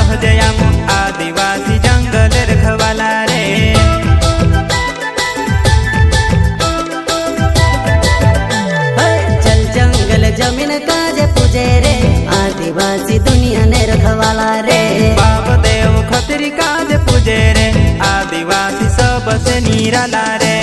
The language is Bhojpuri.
सहजयाम आदिवासी जंगल रखवाला रे। चल जंगल जमीन काजे पूजे रे आदिवासी दुनिया ने रखवाला रे। बाप देव खतरी काज पूजे रे आदिवासी सबसे निराला रे।